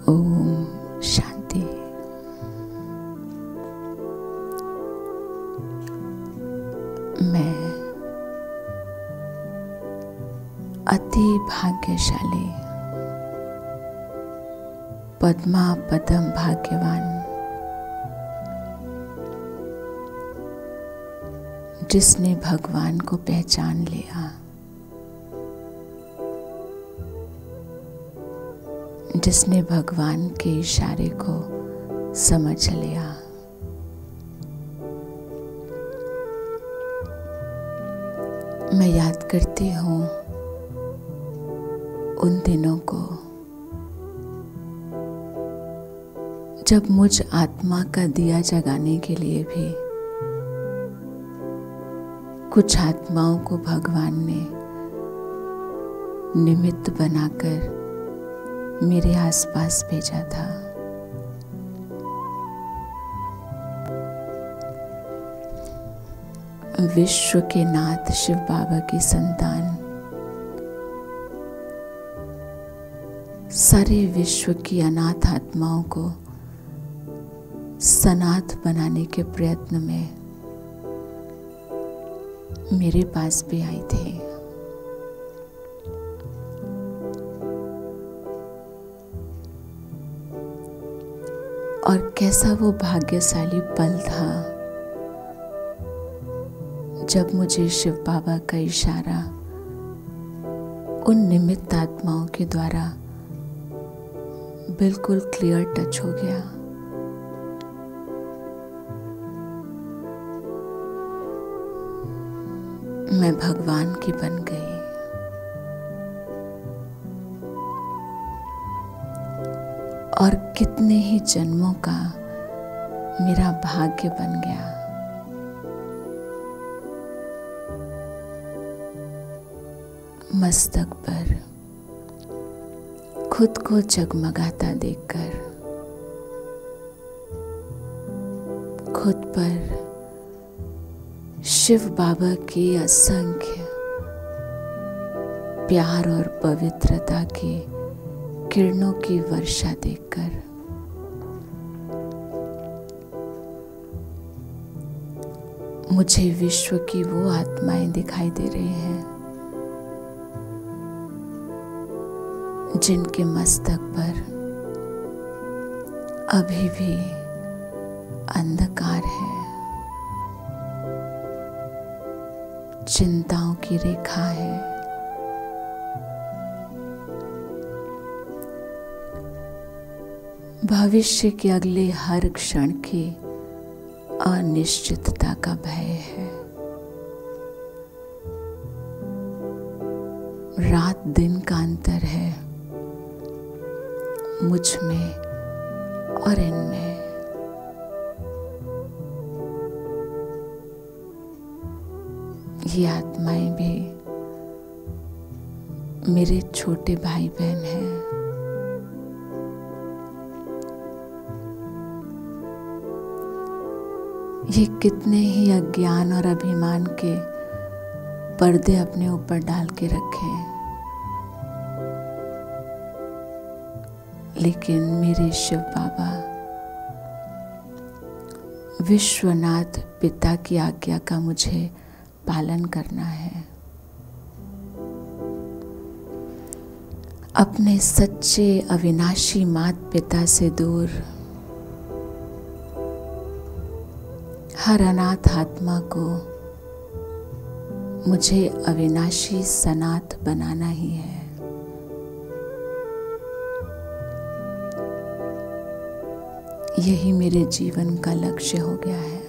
ओम शांति। मैं अति भाग्यशाली, पद्मा पदम भाग्यवान, जिसने भगवान को पहचान लिया, जिसने भगवान के इशारे को समझ लिया। मैं याद करती हूँ उन दिनों को जब मुझ आत्मा का दिया जगाने के लिए भी कुछ आत्माओं को भगवान ने निमित्त बनाकर मेरे आसपास भेजा था। विश्व के नाथ शिव बाबा की संतान सारे विश्व की अनाथ आत्माओं को सनाथ बनाने के प्रयत्न में मेरे पास भी आई थी। और कैसा वो भाग्यशाली पल था जब मुझे शिव बाबा का इशारा उन निमित्त आत्माओं के द्वारा बिल्कुल क्लियर टच हो गया। मैं भगवान की बन गई। और कितने ही जन्मों का मेरा भाग्य बन गया। मस्तक पर खुद को जगमगाता देखकर, खुद पर शिव बाबा की असंख्य प्यार और पवित्रता की किरणों की वर्षा देखकर मुझे विश्व की वो आत्माएं दिखाई दे रही हैं जिनके मस्तक पर अभी भी अंधकार है, चिंताओं की रेखा है। भविष्य के अगले हर क्षण की अनिश्चितता का भय है। रात दिन का अंतर है मुझ में और इनमें। ये आत्माएं भी मेरे छोटे भाई बहन हैं। ये कितने ही अज्ञान और अभिमान के पर्दे अपने ऊपर डाल के रखे, लेकिन मेरे शिव बाबा विश्वनाथ पिता की आज्ञा का मुझे पालन करना है। अपने सच्चे अविनाशी माता पिता से दूर हर अनाथ आत्मा को मुझे अविनाशी सनाथ बनाना ही है। यही मेरे जीवन का लक्ष्य हो गया है।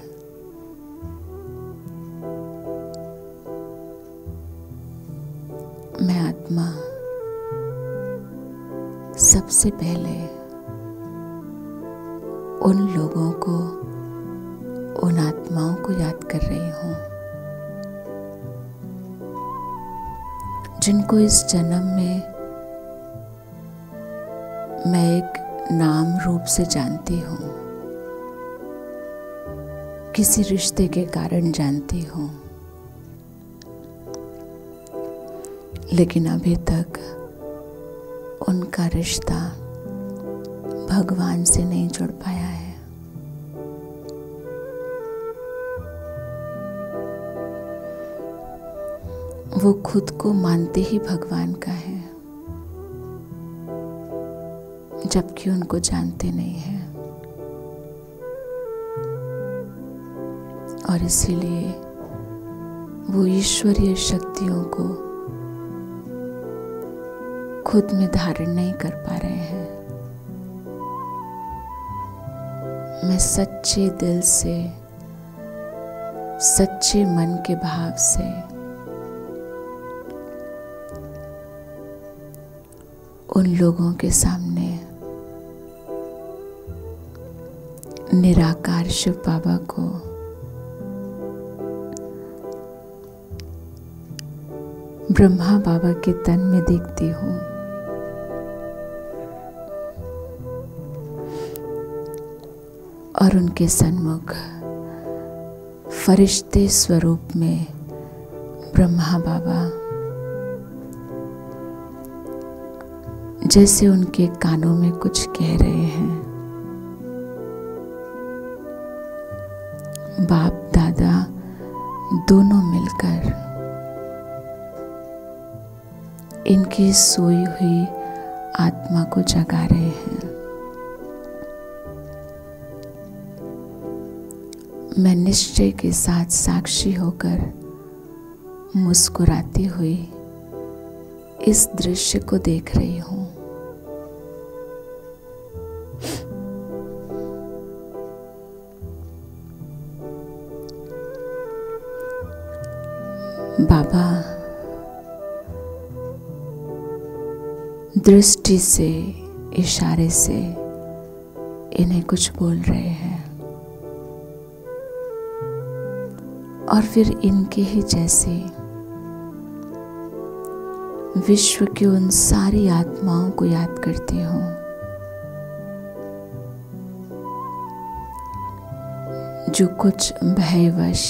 मैं आत्मा सबसे पहले उन लोगों को, उन आत्माओं को याद कर रही हूँ जिनको इस जन्म में मैं एक नाम रूप से जानती हूँ, किसी रिश्ते के कारण जानती हूँ, लेकिन अभी तक उनका रिश्ता भगवान से नहीं जुड़ पाया है। वो खुद को मानते ही भगवान का है, जबकि उनको जानते नहीं हैं। और इसीलिए वो ईश्वरीय शक्तियों को खुद में धारण नहीं कर पा रहे हैं। मैं सच्चे दिल से, सच्चे मन के भाव से उन लोगों के सामने निराकार शिव बाबा को ब्रह्मा बाबा के तन में देखती हूँ। और उनके सन्मुख फरिश्ते स्वरूप में ब्रह्मा बाबा जैसे उनके कानों में कुछ कह रहे हैं। बाप दादा दोनों मिलकर इनकी सोई हुई आत्मा को जगा रहे हैं। मैं निश्चय के साथ साक्षी होकर मुस्कुराती हुई इस दृश्य को देख रही हूँ। बाबा दृष्टि से, इशारे से इन्हें कुछ बोल रहे हैं और फिर इनके ही जैसे विश्व की उन सारी आत्माओं को याद करती हूँ जो कुछ भयवश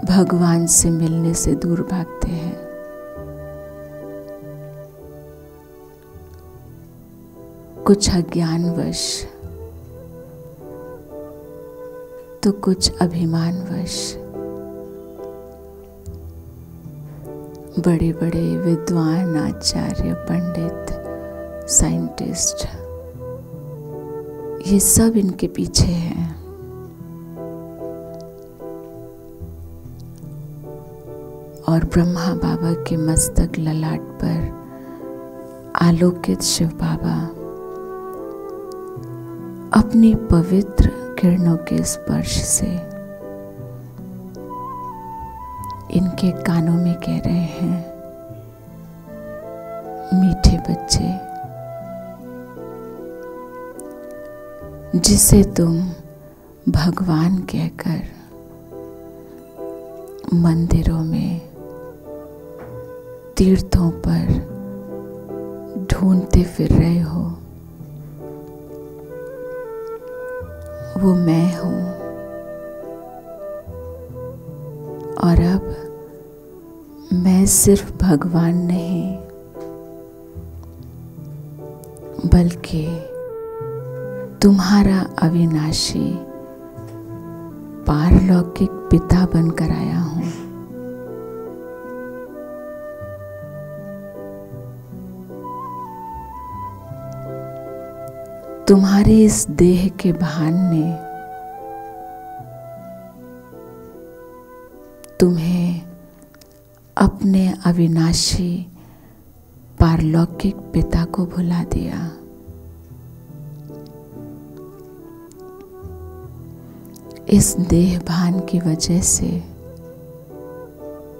भगवान से मिलने से दूर भागते हैं। कुछ अज्ञानवश तो कुछ अभिमानवश बड़े बड़े विद्वान, आचार्य, पंडित, साइंटिस्ट, ये सब इनके पीछे हैं। और ब्रह्मा बाबा के मस्तक ललाट पर आलोकित शिव बाबा अपनी पवित्र किरणों के स्पर्श से इनके कानों में कह रहे हैं, मीठे बच्चे, जिसे तुम भगवान कहकर मंदिरों में, तीर्थों पर ढूंढते फिर रहे हो, वो मैं हूं। और अब मैं सिर्फ भगवान नहीं बल्कि तुम्हारा अविनाशी पारलौकिक पिता बनकर आया हूं। तुम्हारे इस देह के भान ने तुम्हें अपने अविनाशी पारलौकिक पिता को भुला दिया। इस देह भान की वजह से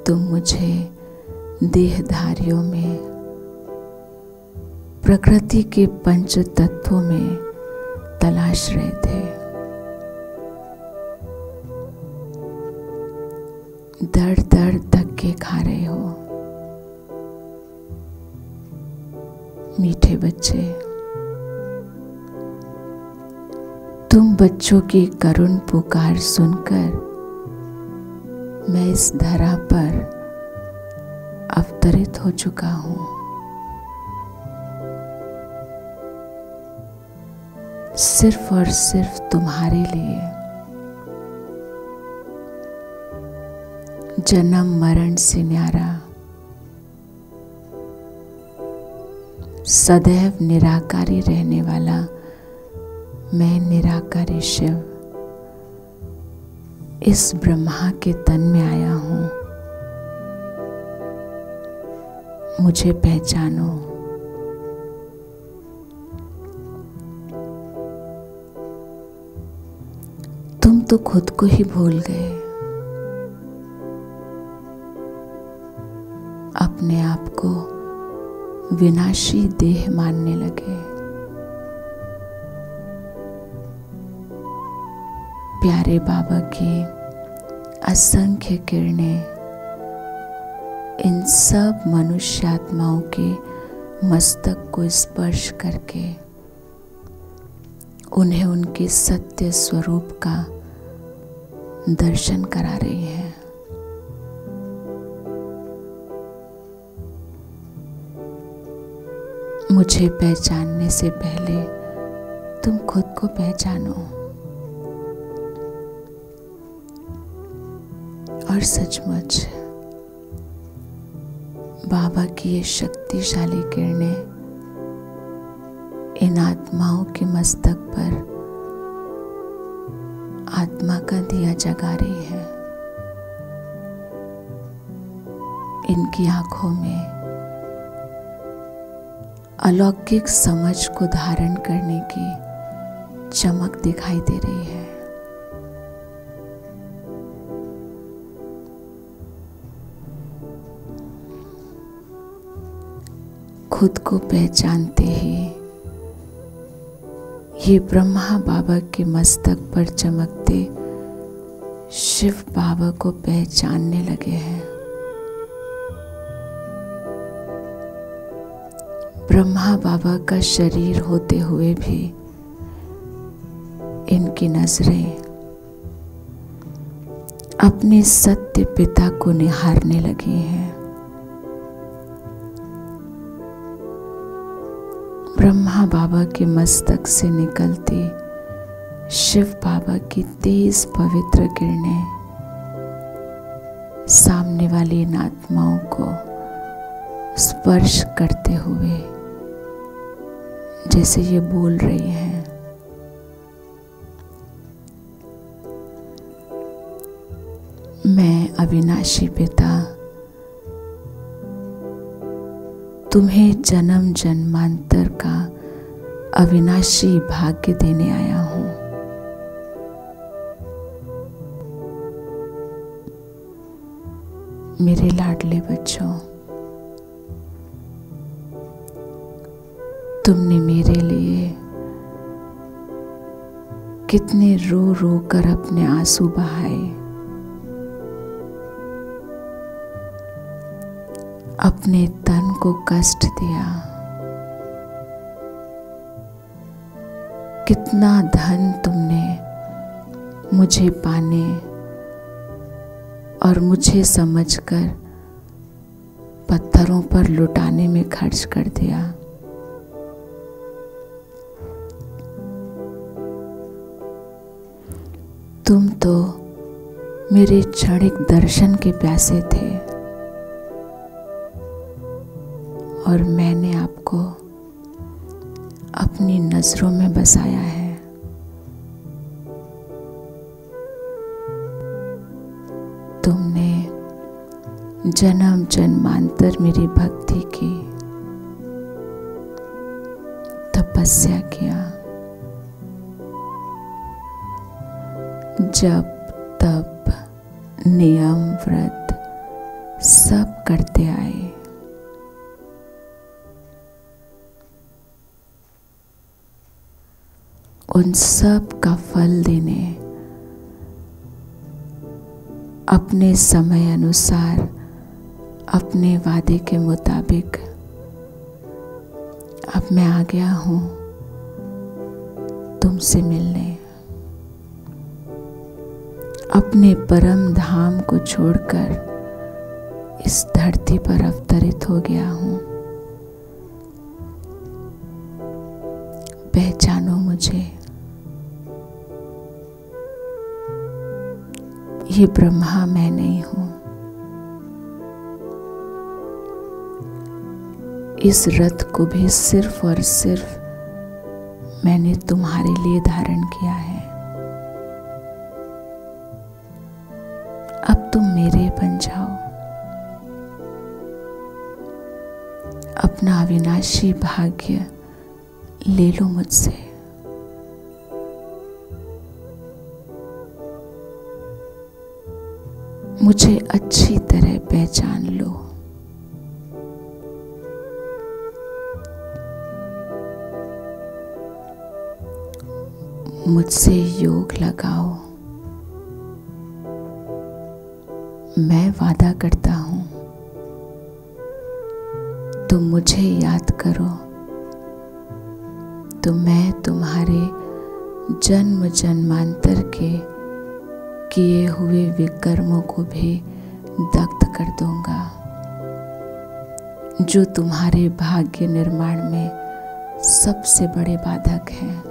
तुम मुझे देहधारियों में, प्रकृति के पंच तत्वों में तलाश रहे थे। दर दर धक्के खा रहे हो मीठे बच्चे। तुम बच्चों की करुण पुकार सुनकर मैं इस धरा पर अवतरित हो चुका हूं। सिर्फ और सिर्फ तुम्हारे लिए। जन्म मरण से न्यारा, सदैव निराकारी रहने वाला मैं निराकारी शिव इस ब्रह्मा के तन में आया हूँ। मुझे पहचानो। तुम तो खुद को ही भूल गए, अपने आप को विनाशी देह मानने लगे। प्यारे बाबा की असंख्य किरणें इन सब मनुष्य आत्माओं के मस्तक को स्पर्श करके उन्हें उनके सत्य स्वरूप का दर्शन करा रही है। मुझे पहचानने से पहले तुम खुद को पहचानो और सचमुच बाबा की ये शक्तिशाली किरणें इन आत्माओं के मस्तक पर आत्मा का दिया जगा रही है। इनकी आंखों में अलौकिक समझ को धारण करने की चमक दिखाई दे रही है। खुद को पहचानते ही ये ब्रह्मा बाबा के मस्तक पर चमकते शिव बाबा को पहचानने लगे हैं। ब्रह्मा बाबा का शरीर होते हुए भी इनकी नजरें अपने सत्य पिता को निहारने लगी हैं। ब्रह्मा बाबा के मस्तक से निकलती शिव बाबा की तेज पवित्र किरणें सामने वाली इन आत्माओं को स्पर्श करते हुए जैसे ये बोल रही हैं, मैं अविनाशी पिता तुम्हें जन्म जन्मांतर का अविनाशी भाग्य देने आया हूं। मेरे लाडले बच्चों, तुमने मेरे लिए कितने रो रो कर अपने आंसू बहाए, अपने तन को कष्ट दिया, कितना धन तुमने मुझे पाने और मुझे समझकर पत्थरों पर लुटाने में खर्च कर दिया। तुम तो मेरे क्षणिक दर्शन के प्यासे थे और मैंने आपको अपनी नजरों में बसाया है। तुमने जन्म जन्मांतर मेरी भक्ति की, तपस्या किया, जप तप नियम व्रत सब करते आए। उन सब का फल देने अपने समय अनुसार अपने वादे के मुताबिक अब मैं आ गया हूं तुमसे मिलने। अपने परम धाम को छोड़कर इस धरती पर अवतरित हो गया हूं। पहचानो मुझे। ये ब्रह्मा मैं नहीं हूं। इस रथ को भी सिर्फ और सिर्फ मैंने तुम्हारे लिए धारण किया है। अब तुम मेरे बन जाओ। अपना अविनाशी भाग्य ले लो मुझसे। मुझे अच्छी तरह पहचान लो। मुझसे योग लगाओ। मैं वादा करता हूं, तुम मुझे याद करो तो मैं तुम्हारे जन्म जन्मांतर के किए हुए विकर्मों को भी दग्ध कर दूंगा, जो तुम्हारे भाग्य निर्माण में सबसे बड़े बाधक हैं।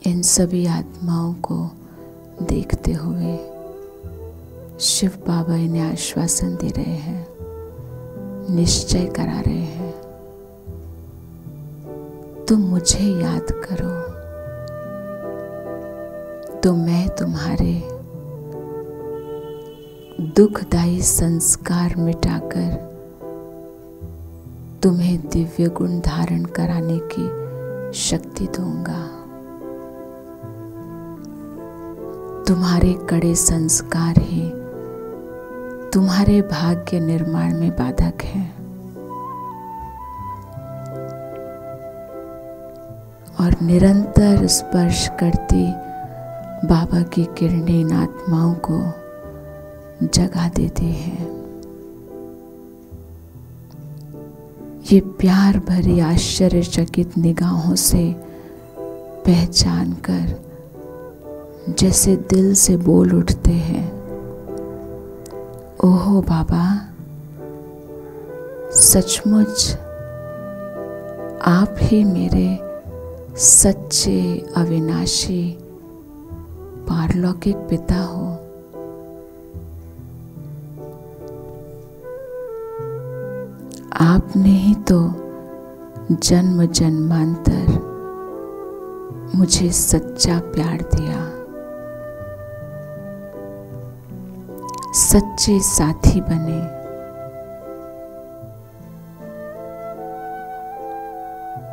इन सभी आत्माओं को देखते हुए शिव बाबा इन्हें आश्वासन दे रहे हैं, निश्चय करा रहे हैं। तुम मुझे याद करो तो मैं तुम्हारे दुखदायी संस्कार मिटाकर तुम्हें दिव्य गुण धारण कराने की शक्ति दूंगा। तुम्हारे कड़े संस्कार ही तुम्हारे भाग्य निर्माण में बाधक हैं और निरंतर स्पर्श करती बाबा की किरणें इन आत्माओं को जगा देती हैं। ये प्यार भरी आश्चर्यचकित निगाहों से पहचान कर जैसे दिल से बोल उठते हैं, ओहो बाबा, सचमुच आप ही मेरे सच्चे अविनाशी पारलौकिक पिता हो। आपने ही तो जन्म जन्मांतर मुझे सच्चा प्यार दिया, सच्चे साथी बने।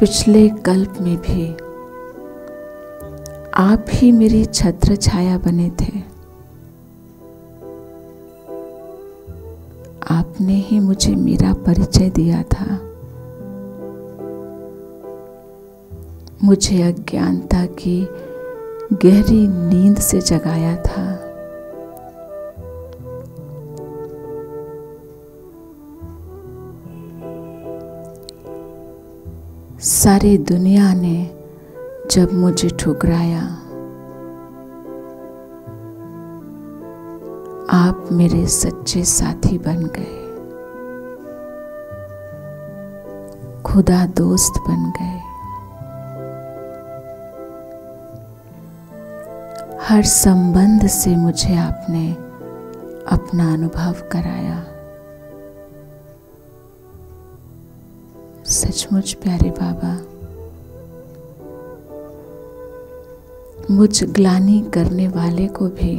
पिछले कल्प में भी आप ही मेरी छत्र छाया बने थे। आपने ही मुझे मेरा परिचय दिया था। मुझे अज्ञानता की गहरी नींद से जगाया था। सारी दुनिया ने जब मुझे ठुकराया, आप मेरे सच्चे साथी बन गए, खुदा दोस्त बन गए। हर संबंध से मुझे आपने अपना अनुभव कराया। सचमुच प्यारे बाबा, मुझ ग्लानि करने वाले को भी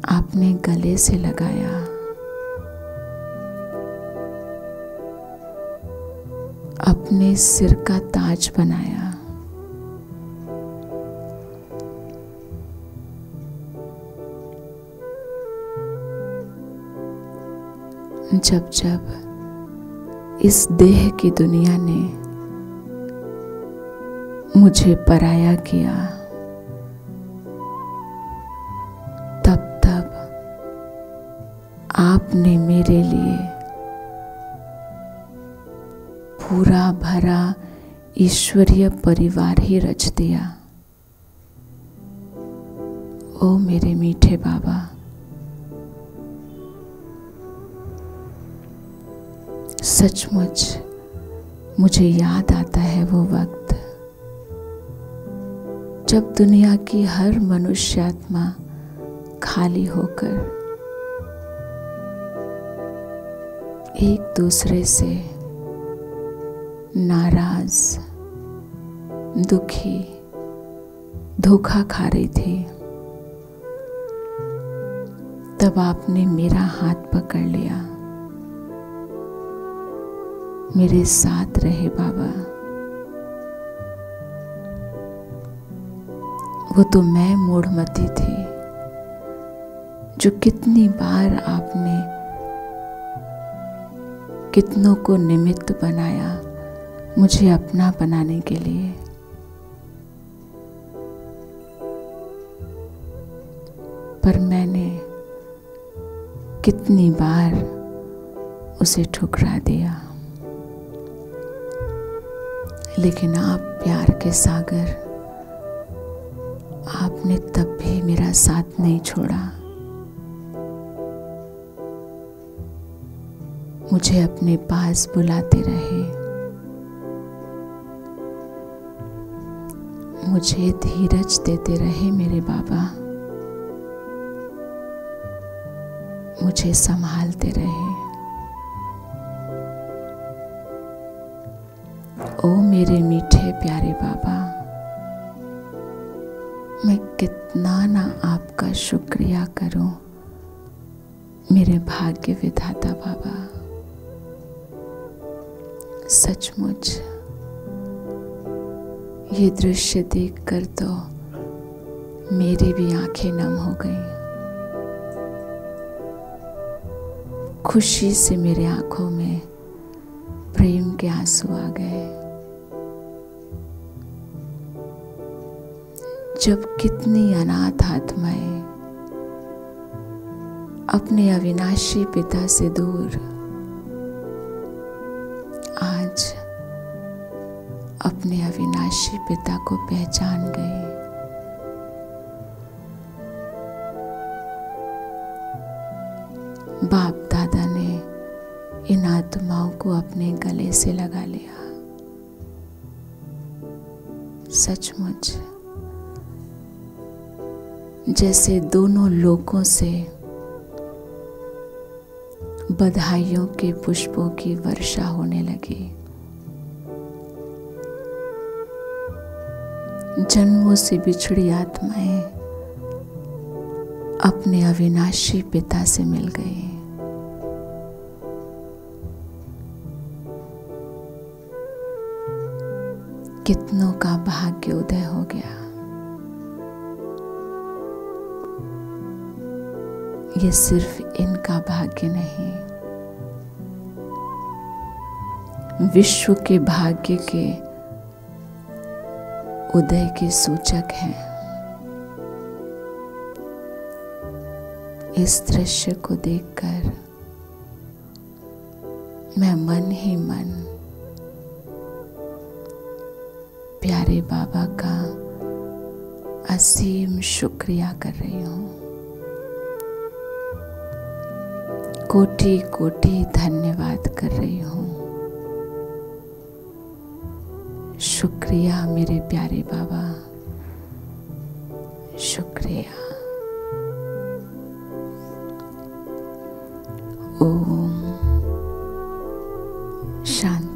आपने गले से लगाया। अपने सिर का ताज बनाया। जब जब इस देह की दुनिया ने मुझे पराया किया, तब तब आपने मेरे लिए पूरा भरा ईश्वरीय परिवार ही रच दिया। ओ मेरे मीठे बाबा, सचमुच मुझे याद आता है वो वक्त जब दुनिया की हर मनुष्य आत्मा खाली होकर एक दूसरे से नाराज, दुखी, धोखा खा रही थी, तब आपने मेरा हाथ पकड़ लिया, मेरे साथ रहे बाबा। वो तो मैं मूढ़मती थी जो कितनी बार आपने कितनों को निमित्त बनाया मुझे अपना बनाने के लिए। पर मैंने कितनी बार उसे ठुकरा दिया। लेकिन आप प्यार के सागर, आपने तब भी मेरा साथ नहीं छोड़ा। मुझे अपने पास बुलाते रहे, मुझे धीरज देते रहे मेरे बाबा, मुझे संभालते रहे। ओ मेरे मीठे प्यारे बाबा, मैं कितना ना आपका शुक्रिया करूं मेरे भाग्य विधाता बाबा। सचमुच ये दृश्य देखकर तो मेरी भी आंखें नम हो गईं। खुशी से मेरे आंखों में प्रेम के आंसू आ गए। जब कितनी अनाथ आत्माएं अपने अविनाशी पिता से दूर आज अपने अविनाशी पिता को पहचान गए। बाप दादा ने इन आत्माओं को अपने गले से लगा लिया। सचमुच जैसे दोनों लोकों से बधाइयों के पुष्पों की वर्षा होने लगी। जन्मों से बिछड़ी आत्माएं अपने अविनाशी पिता से मिल गई। कितनों का भाग्य उदय हो गया। ये सिर्फ इनका भाग्य नहीं, विश्व के भाग्य के उदय के सूचक हैं। इस दृश्य को देखकर मैं मन ही मन प्यारे बाबा का असीम शुक्रिया कर रही हूँ। कोटि कोटि धन्यवाद कर रही हूँ। शुक्रिया मेरे प्यारे बाबा, शुक्रिया। ओम शांति।